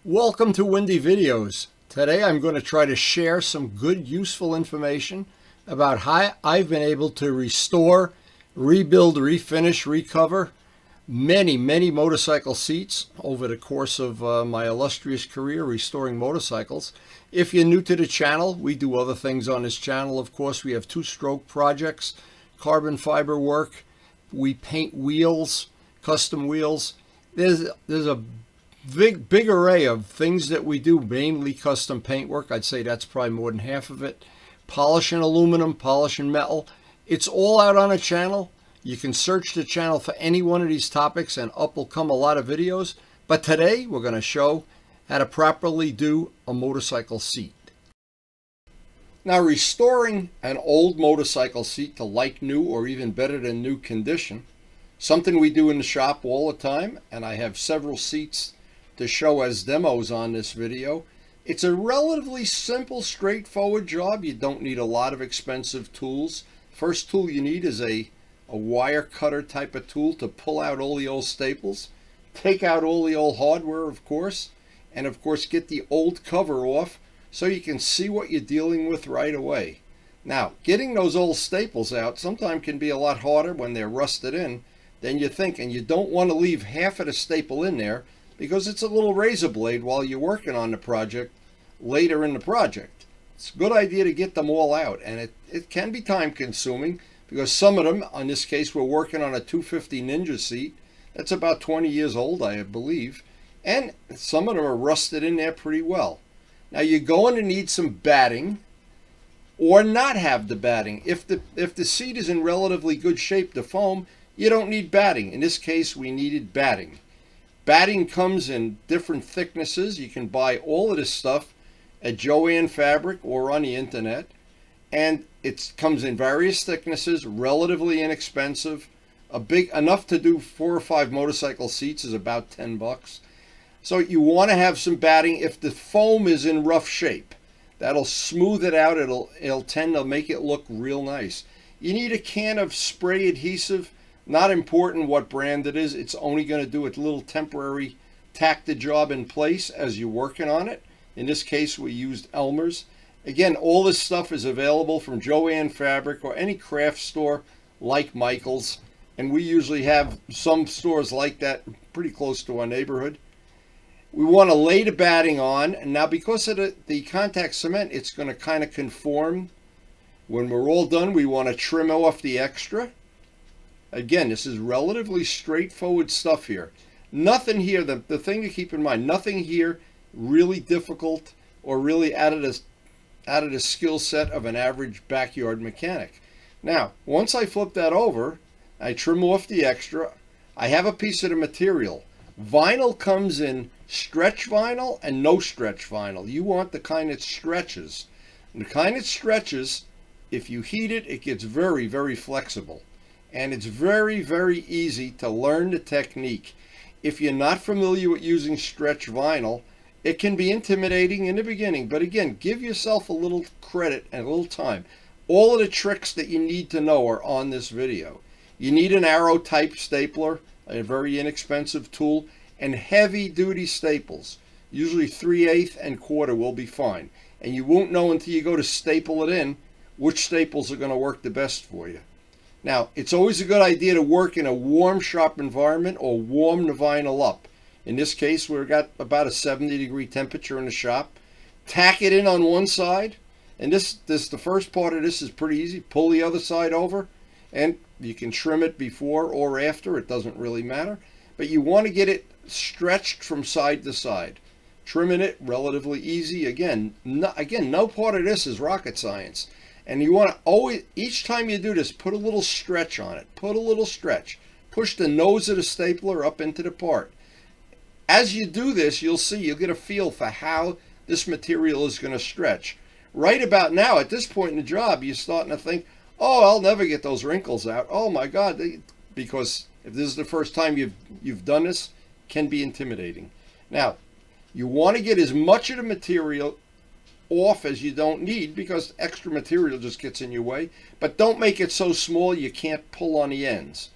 Welcome to Windy Videos. Today I'm going to try to share some good, useful information about how I've been able to restore, rebuild, refinish, recover many motorcycle seats over the course of my illustrious career restoring motorcycles. If you're new to the channel, we do other things on this channel. Of course, we have two-stroke projects, carbon fiber work. We paint wheels, custom wheels. There's a big array of things that we do, mainly custom paint work. I'd say that's probably more than half of it. Polishing aluminum, polishing metal. It's all out on a channel. You can search the channel for any one of these topics and up will come a lot of videos. But today we're going to show how to properly do a motorcycle seat. Now, restoring an old motorcycle seat to like new or even better than new condition, something we do in the shop all the time, and I have several seats to show as demos on this video. It's a relatively simple, straightforward job. You don't need a lot of expensive tools. First tool you need is a wire cutter type of tool to pull out all the old staples, take out all the old hardware, of course, and of course get the old cover off so you can see what you're dealing with right away. Now, getting those old staples out sometimes can be a lot harder when they're rusted in than you think, and you don't want to leave half of the staple in there because it's a little razor blade while you're working on the project later in the project. It's a good idea to get them all out, and it can be time consuming because some of them, in this case, we're working on a 250 Ninja seat. That's about 20 years old, I believe, and some of them are rusted in there pretty well. Now, you're going to need some batting or not have the batting. If the seat is in relatively good shape, the foam, you don't need batting. In this case, we needed batting. Batting comes in different thicknesses. You can buy all of this stuff at Joann Fabric or on the internet. And it comes in various thicknesses, relatively inexpensive. Enough to do 4 or 5 motorcycle seats is about $10. So you want to have some batting. If the foam is in rough shape, that'll smooth it out. It'll tend to make it look real nice. You need a can of spray adhesive. Not important what brand it is. It's only going to do a little temporary tack the job in place as you're working on it. In this case, we used Elmer's. Again, all this stuff is available from Joann Fabric or any craft store like Michael's. And we usually have some stores like that pretty close to our neighborhood. We want to lay the batting on. And now because of the contact cement, it's going to kind of conform. When we're all done, we want to trim off the extra. Again, this is relatively straightforward stuff here. Nothing here, the thing to keep in mind, nothing here really difficult or really out of the skill set of an average backyard mechanic. Now, once I flip that over, I trim off the extra. I have a piece of the material. Vinyl comes in stretch vinyl and no stretch vinyl. You want the kind that stretches. And the kind that stretches, if you heat it, it gets very flexible. And it's very easy to learn the technique. If you're not familiar with using stretch vinyl, it can be intimidating in the beginning. But again, give yourself a little credit and a little time. All of the tricks that you need to know are on this video. You need an arrow type stapler, a very inexpensive tool, and heavy duty staples. Usually 3/8 and quarter will be fine. And you won't know until you go to staple it in which staples are going to work the best for you. Now, it's always a good idea to work in a warm, sharp environment or warm the vinyl up. In this case, we've got about a 70-degree temperature in the shop. Tack it in on one side, and the first part of this is pretty easy. Pull the other side over, and you can trim it before or after. It doesn't really matter. But you want to get it stretched from side to side. Trimming it relatively easy. Again, no part of this is rocket science. And you want to always, each time you do this, put a little stretch on it. Put a little stretch. Push the nose of the stapler up into the part. As you do this, you'll get a feel for how this material is going to stretch. Right about now, at this point in the job, you're starting to think, oh, I'll never get those wrinkles out. Oh my God, because if this is the first time you've done this, it can be intimidating. Now, you want to get as much of the material off as you don't need because extra material just gets in your way, but don't make it so small you can't pull on the ends.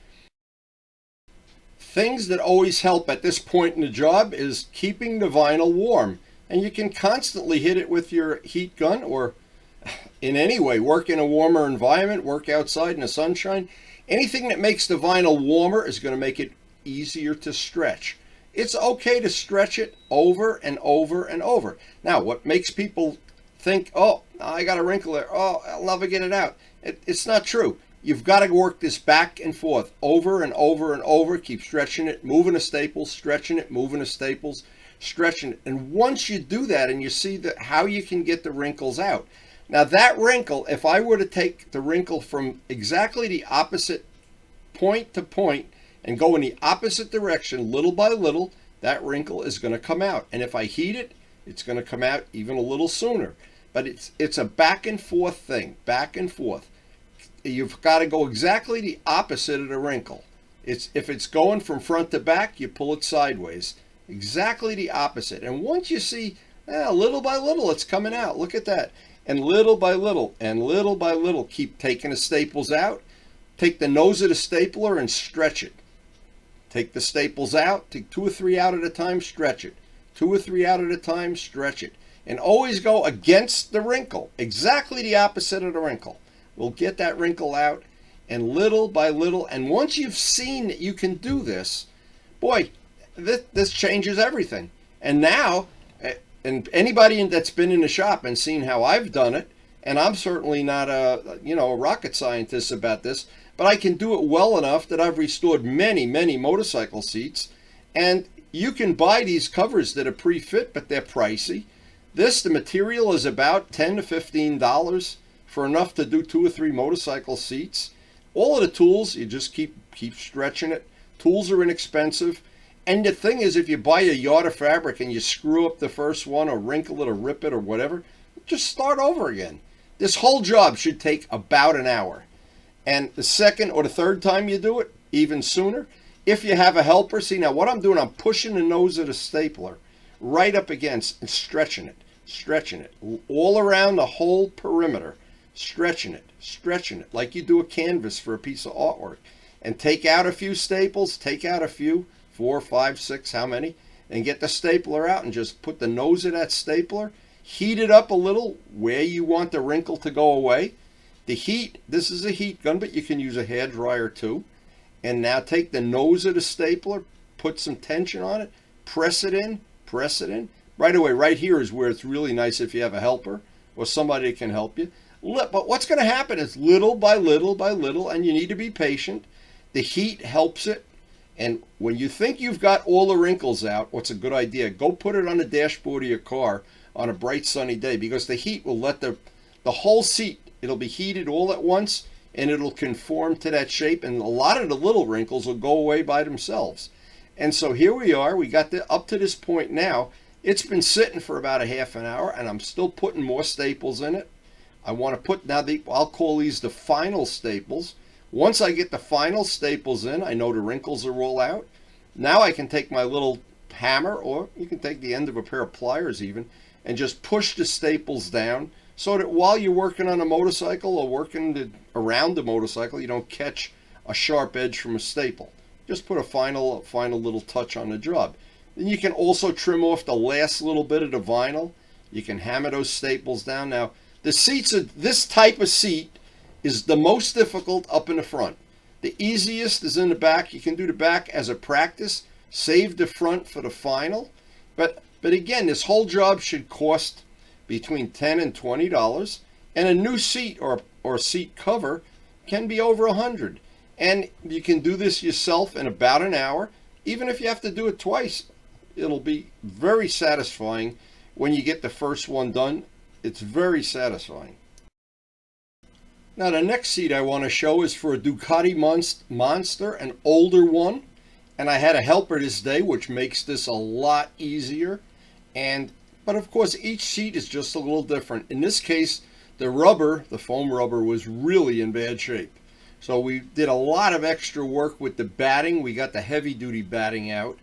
things that always help at this point in the job is keeping the vinyl warm. And you can constantly hit it with your heat gun, or in any way, work in a warmer environment, work outside in the sunshine. Anything that makes the vinyl warmer is going to make it easier to stretch. It's okay to stretch it over and over and over. Now, what makes people think, oh, I got a wrinkle there, oh, I'll never get it out. It's not true. You've got to work this back and forth over and over and over. Keep stretching it, moving the staples, stretching it, moving the staples, stretching it. And once you do that and you see how you can get the wrinkles out. Now that wrinkle, if I were to take the wrinkle from exactly the opposite point to point and go in the opposite direction, little by little, that wrinkle is going to come out. And if I heat it, it's going to come out even a little sooner. But it's a back and forth thing, back and forth. You've got to go exactly the opposite of the wrinkle. If it's going from front to back, you pull it sideways. Exactly the opposite. And once you see, little by little, it's coming out. Look at that. And little by little, and little by little, keep taking the staples out. Take the nose of the stapler and stretch it. Take the staples out. Take 2 or 3 out at a time, stretch it. 2 or 3 out at a time, stretch it. And always go against the wrinkle. Exactly the opposite of the wrinkle. We'll get that wrinkle out, and little by little, and once you've seen that you can do this, boy, this changes everything. And now, and anybody that's been in the shop and seen how I've done it, and I'm certainly not a rocket scientist about this, but I can do it well enough that I've restored many, many motorcycle seats. And you can buy these covers that are pre-fit, but they're pricey. The material is about $10 to $15 for enough to do 2 or 3 motorcycle seats. All of the tools, you just keep stretching it. Tools are inexpensive. And the thing is, if you buy a yard of fabric and you screw up the first one or wrinkle it or rip it or whatever, just start over again. This whole job should take about an hour. And the second or the third time you do it, even sooner. If you have a helper, see now what I'm doing, I'm pushing the nose of the stapler right up against and stretching it all around the whole perimeter. Stretching it like you do a canvas for a piece of artwork. And take out a few staples, take out a few, 4, 5, 6, how many, and get the stapler out and just put the nose of that stapler, heat it up a little where you want the wrinkle to go away. The heat, this is a heat gun, but you can use a hair dryer too. And now take the nose of the stapler, put some tension on it, press it in. Right away, right here is where it's really nice if you have a helper or somebody that can help you. But what's going to happen is little by little by little, and you need to be patient. The heat helps it. And when you think you've got all the wrinkles out, what's a good idea? Go put it on the dashboard of your car on a bright sunny day, because the heat will let the whole seat, it'll be heated all at once, and it'll conform to that shape, and a lot of the little wrinkles will go away by themselves. And so here we are. We got up to this point now. It's been sitting for about a half an hour, and I'm still putting more staples in it. I want to put now I'll call these the final staples. Once I get the final staples in, I know the wrinkles are all out. Now I can take my little hammer, or you can take the end of a pair of pliers even, and just push the staples down so that while you're working on a motorcycle or working around the motorcycle, you don't catch a sharp edge from a staple. Just put a final little touch on the job. Then you can also trim off the last little bit of the vinyl. You can hammer those staples down. Now, the seats this type of seat is the most difficult up in the front. The easiest is in the back. You can do the back as a practice. Save the front for the final. But again, this whole job should cost between $10 and $20. And a new seat or seat cover can be over $100. And you can do this yourself in about an hour. Even if you have to do it twice, it'll be very satisfying when you get the first one done. It's very satisfying. Now the next seat I want to show is for a Ducati Monster, an older one. And I had a helper this day, which makes this a lot easier. But of course, each seat is just a little different. In this case, the foam rubber was really in bad shape. So we did a lot of extra work with the batting. We got the heavy duty batting out.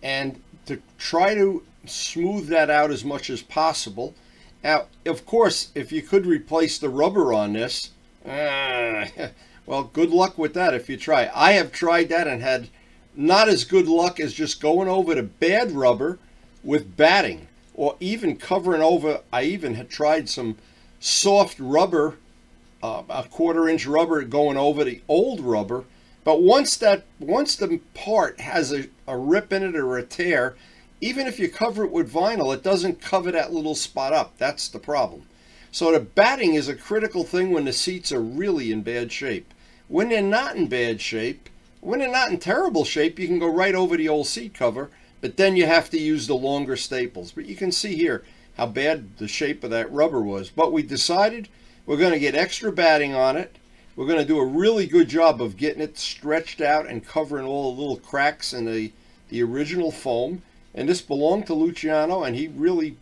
And to try to smooth that out as much as possible. Now, of course, if you could replace the rubber on this, well, good luck with that if you try. I have tried that and had not as good luck as just going over the bad rubber with batting, or even covering over. I even had tried some soft rubber, a 1/4 inch rubber going over the old rubber. But once the part has a rip in it or a tear, even if you cover it with vinyl, it doesn't cover that little spot up. That's the problem. So the batting is a critical thing when the seats are really in bad shape. When they're not in bad shape, when they're not in terrible shape, you can go right over the old seat cover, but then you have to use the longer staples. But you can see here how bad the shape of that rubber was. But we decided we're going to get extra batting on it. We're going to do a really good job of getting it stretched out and covering all the little cracks in the original foam. And this belonged to Luciano, and he really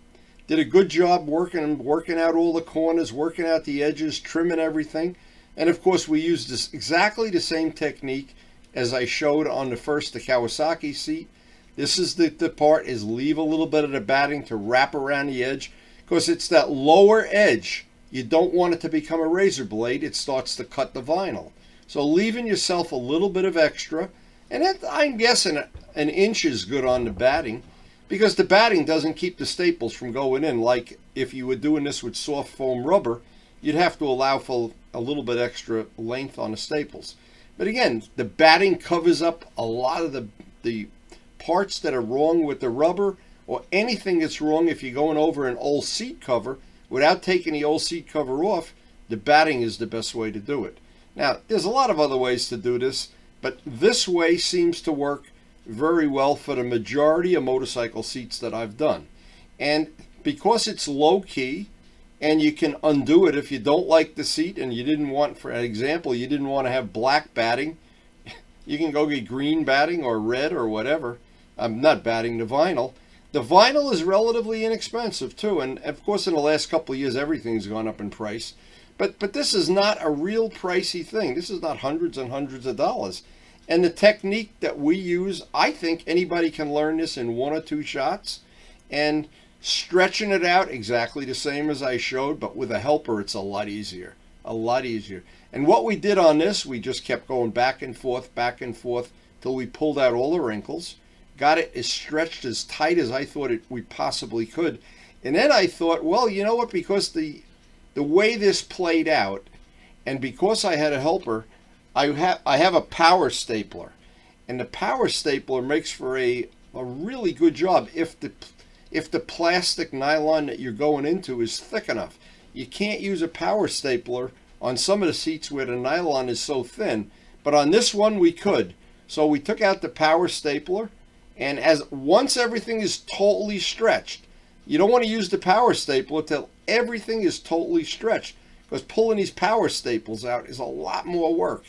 did a good job working out all the corners, working out the edges, trimming everything. And of course, we used this exactly the same technique as I showed on the Kawasaki seat. This is the part is leave a little bit of the batting to wrap around the edge, because it's that lower edge. You don't want it to become a razor blade. It starts to cut the vinyl. So leaving yourself a little bit of extra, and I'm guessing an inch is good on the batting, because the batting doesn't keep the staples from going in. Like if you were doing this with soft foam rubber, you'd have to allow for a little bit extra length on the staples. But again, the batting covers up a lot of the parts that are wrong with the rubber, or anything that's wrong if you're going over an old seat cover. Without taking the old seat cover off, the batting is the best way to do it. Now, there's a lot of other ways to do this, but this way seems to work very well for the majority of motorcycle seats that I've done. And because it's low key, and you can undo it if you don't like the seat and you didn't want, for example, you didn't want to have black batting, you can go get green batting or red or whatever. I'm not batting the vinyl. The vinyl is relatively inexpensive too, and of course in the last couple of years everything's gone up in price. But this is not a real pricey thing. This is not hundreds and hundreds of dollars. And the technique that we use, I think anybody can learn this in 1 or 2 shots. And stretching it out exactly the same as I showed, but with a helper it's a lot easier. A lot easier. And what we did on this, we just kept going back and forth till we pulled out all the wrinkles. Got it as stretched as tight as I thought we possibly could. And then I thought, well, you know what, because the way this played out, and because I had a helper, I have a power stapler. And the power stapler makes for a really good job if the plastic nylon that you're going into is thick enough. You can't use a power stapler on some of the seats where the nylon is so thin, but on this one we could. So we took out the power stapler, and once everything is totally stretched, you don't want to use the power stapler till everything is totally stretched, because pulling these power staples out is a lot more work.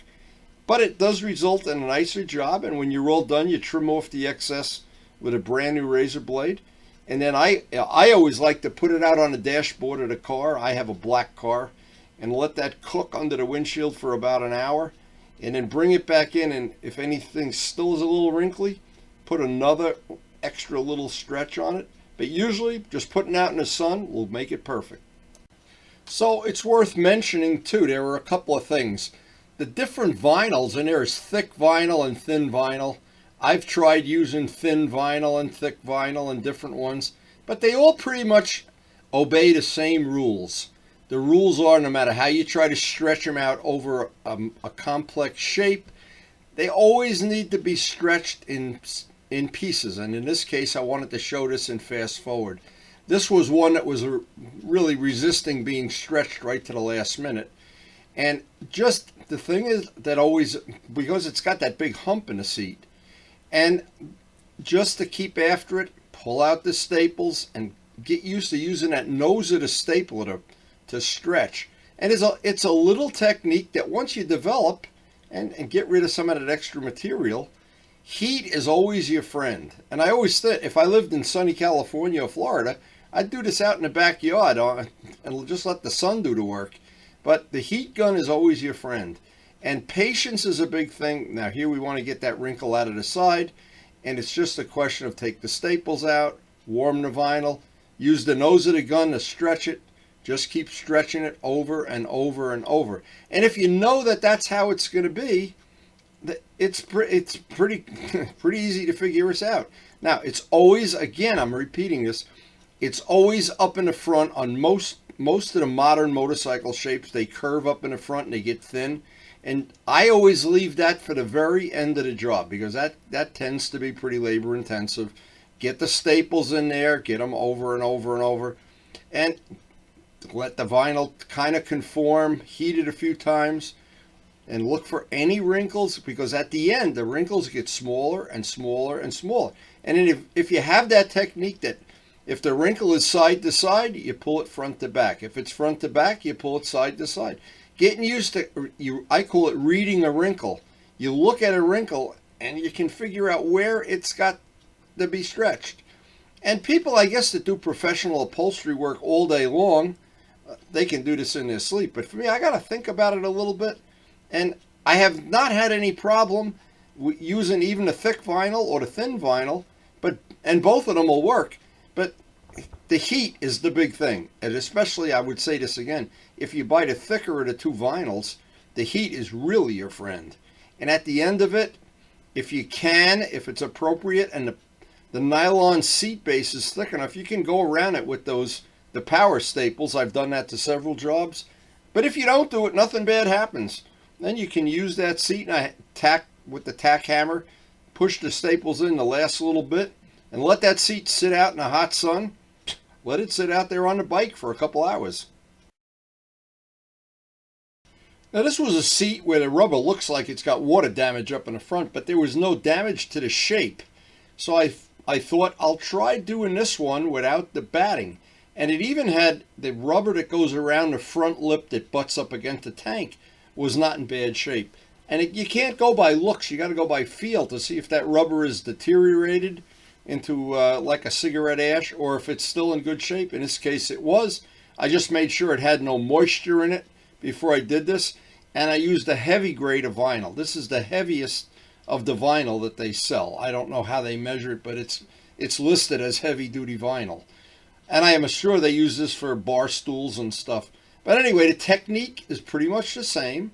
But it does result in a nicer job, and when you're all done, you trim off the excess with a brand new razor blade. And then I always like to put it out on the dashboard of the car. I have a black car, and let that cook under the windshield for about an hour, and then bring it back in, and if anything still is a little wrinkly, put another extra little stretch on it. But usually just putting it out in the sun will make it perfect. So it's worth mentioning too, there were a couple of things. The different vinyls, and there's thick vinyl and thin vinyl. I've tried using thin vinyl and thick vinyl and different ones, but they all pretty much obey the same rules. The rules are, no matter how you try to stretch them out over a complex shape, they always need to be stretched in pieces. And in this case, I wanted to show this in fast forward. This was one that was really resisting being stretched right to the last minute. And just the thing is that always, because it's got that big hump in the seat, and just to keep after it, pull out the staples and get used to using that nose of the stapler to stretch. And it's a little technique that once you develop and get rid of some of that extra material, heat is always your friend. And I always think, if I lived in sunny California or Florida, I'd do this out in the backyard and just let the sun do the work. But the heat gun is always your friend. And patience is a big thing. Now here we want to get that wrinkle out of the side, and it's just a question of take the staples out, warm the vinyl, use the nose of the gun to stretch it, just keep stretching it over and over and over. And if you know that that's how it's going to be, it's pretty pretty easy to figure this out. Now, it's always, again, I'm repeating this, it's always up in the front on most of the modern motorcycle shapes. They curve up in the front and they get thin. And I always leave that for the very end of the job because that tends to be pretty labor intensive. Get the staples in there, get them over and over and over, and let the vinyl kind of conform, heat it a few times, and look for any wrinkles, because at the end, the wrinkles get smaller and smaller and smaller. And then if you have that technique that if the wrinkle is side to side, you pull it front to back. If it's front to back, you pull it side to side. Getting used to, I call it reading a wrinkle. You look at a wrinkle and you can figure out where it's got to be stretched. And people, I guess, that do professional upholstery work all day long, they can do this in their sleep. But for me, I got to think about it a little bit. And I have not had any problem using even the thick vinyl or the thin vinyl, and both of them will work. But the heat is the big thing. And especially, I would say this again, if you buy the thicker of the two vinyls, the heat is really your friend. And at the end of it, if you can, if it's appropriate, and the nylon seat base is thick enough, you can go around it with the power staples. I've done that to several jobs. But if you don't do it, nothing bad happens. Then you can use that seat and tack with the tack hammer, push the staples in the last little bit, and let that seat sit out in the hot sun. Let it sit out there on the bike for a couple hours. Now, this was a seat where the rubber looks like it's got water damage up in the front, but there was no damage to the shape. So I thought I'll try doing this one without the batting. And it even had the rubber that goes around the front lip that butts up against the tank was not in bad shape. And you can't go by looks. You got to go by feel to see if that rubber is deteriorated into like a cigarette ash or if it's still in good shape. In this case, it was. I just made sure it had no moisture in it before I did this. And I used a heavy grade of vinyl. This is the heaviest of the vinyl that they sell. I don't know how they measure it, but it's listed as heavy duty vinyl. And I am sure they use this for bar stools and stuff. But anyway, the technique is pretty much the same.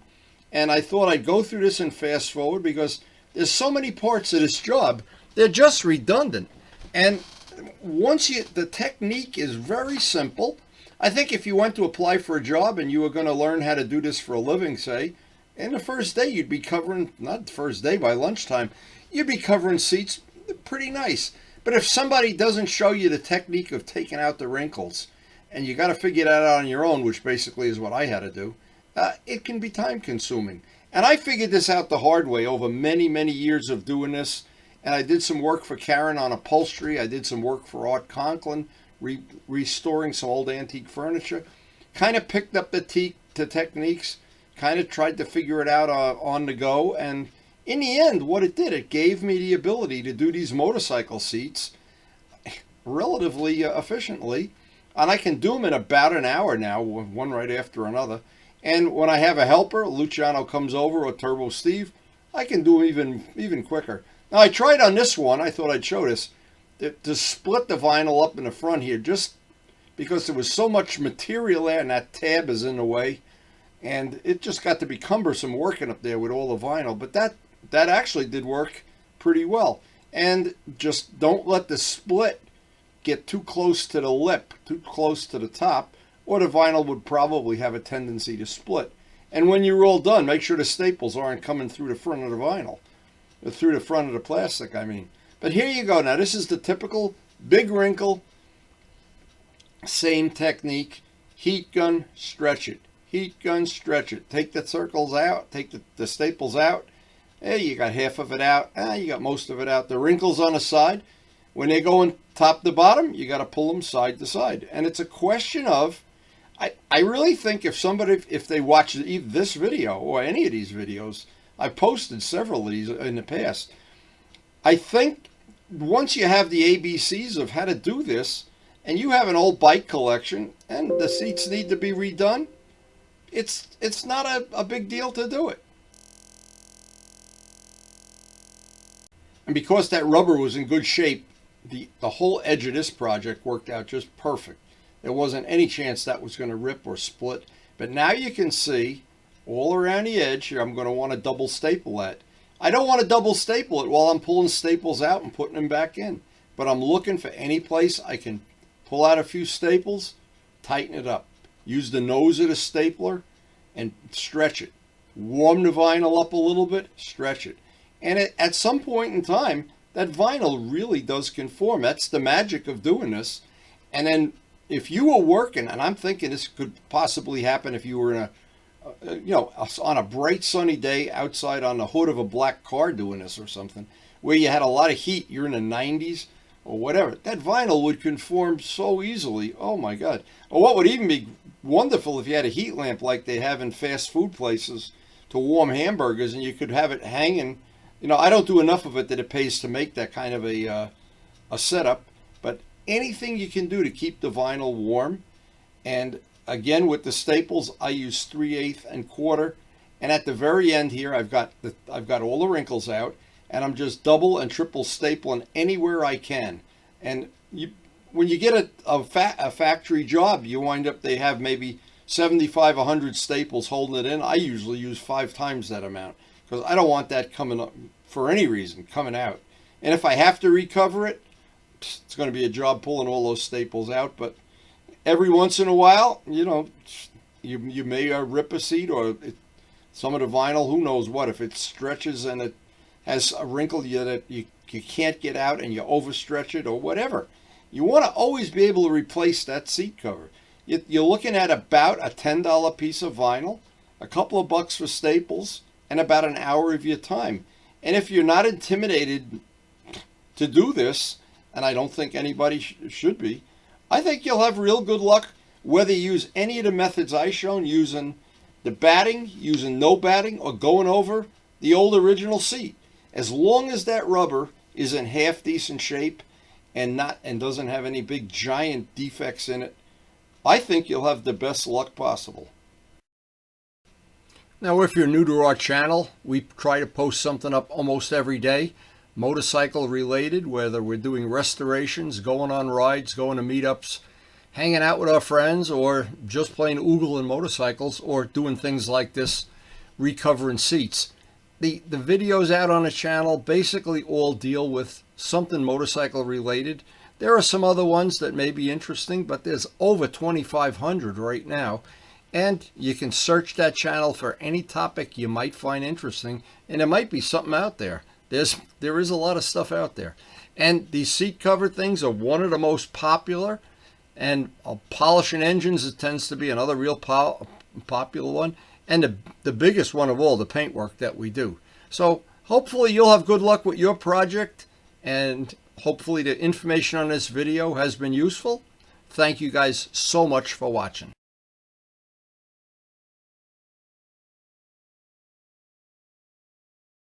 And I thought I'd go through this and fast forward because there's so many parts of this job, they're just redundant. And the technique is very simple. I think if you went to apply for a job and you were going to learn how to do this for a living, say, in the first day you'd be covering, not the first day, by lunchtime, you'd be covering seats pretty nice. But if somebody doesn't show you the technique of taking out the wrinkles, and you got to figure that out on your own, which basically is what I had to do, it can be time consuming. And I figured this out the hard way over many, many years of doing this. And I did some work for Karen on upholstery. I did some work for Art Conklin, restoring some old antique furniture. Kind of picked up the techniques, kind of tried to figure it out on the go. And in the end, what it did, it gave me the ability to do these motorcycle seats relatively efficiently. And I can do them in about an hour now, one right after another. And when I have a helper, Luciano comes over, or Turbo Steve, I can do them even quicker. Now, I tried on this one, I thought I'd show this, to split the vinyl up in the front here, just because there was so much material there and that tab is in the way. And it just got to be cumbersome working up there with all the vinyl. But that actually did work pretty well. And just don't let the split get too close to the lip, too close to the top, or the vinyl would probably have a tendency to split. And when you're all done, make sure the staples aren't coming through the front of the vinyl, or through the front of the plastic, I mean. But here you go. Now, this is the typical big wrinkle, same technique, heat gun, stretch it. Heat gun, stretch it. Take the circles out, take the staples out. Hey, you got half of it out. You got most of it out. The wrinkles on the side, when they're going top to bottom, you got to pull them side to side. And it's a question of, I really think if they watch this video or any of these videos, I posted several of these in the past. I think once you have the ABCs of how to do this, and you have an old bike collection, and the seats need to be redone, it's not a big deal to do it. And because that rubber was in good shape, the whole edge of this project worked out just perfect. There wasn't any chance that was going to rip or split. But now you can see all around the edge here, I'm going to want to double staple that. I don't want to double staple it while I'm pulling staples out and putting them back in. But I'm looking for any place I can pull out a few staples, tighten it up. Use the nose of the stapler and stretch it. Warm the vinyl up a little bit, stretch it. And at some point in time, that vinyl really does conform. That's the magic of doing this. And then if you were working, and I'm thinking this could possibly happen if you were in on a bright sunny day outside on the hood of a black car doing this or something, where you had a lot of heat, you're in the 90s or whatever, that vinyl would conform so easily. Oh my God. Or what would even be wonderful if you had a heat lamp like they have in fast food places to warm hamburgers, and you could have it hanging. I don't do enough of it that it pays to make that kind of a setup, but anything you can do to keep the vinyl warm. And again, with the staples, I use 3/8 and quarter. And at the very end here, I've got all the wrinkles out, and I'm just double and triple stapling anywhere I can. And when you get a factory job, you wind up, they have maybe 75, 100 staples holding it in. I usually use 5 times that amount because I don't want that coming up for any reason, coming out. And if I have to recover it, it's going to be a job pulling all those staples out. But every once in a while, you may rip a seat, or some of the vinyl, who knows what, if it stretches and it has a wrinkle that you can't get out and you overstretch it or whatever. You want to always be able to replace that seat cover. You're looking at about a $10 piece of vinyl, a couple of bucks for staples, and about an hour of your time. And if you're not intimidated to do this, and I don't think anybody should be, I think you'll have real good luck whether you use any of the methods I've shown, using the batting, using no batting, or going over the old original seat. As long as that rubber is in half decent shape and doesn't have any big giant defects in it, I think you'll have the best luck possible. Now, if you're new to our channel, we try to post something up almost every day, motorcycle related, whether we're doing restorations, going on rides, going to meetups, hanging out with our friends, or just playing oogle and motorcycles, or doing things like this, recovering seats. The videos out on the channel basically all deal with something motorcycle related. There are some other ones that may be interesting, but there's over 2,500 right now. And you can search that channel for any topic you might find interesting, and there might be something out there. There is a lot of stuff out there. And these seat cover things are one of the most popular. And polishing engines, it tends to be another real popular one. And the biggest one of all, the paintwork that we do. So hopefully you'll have good luck with your project, and hopefully the information on this video has been useful. Thank you guys so much for watching.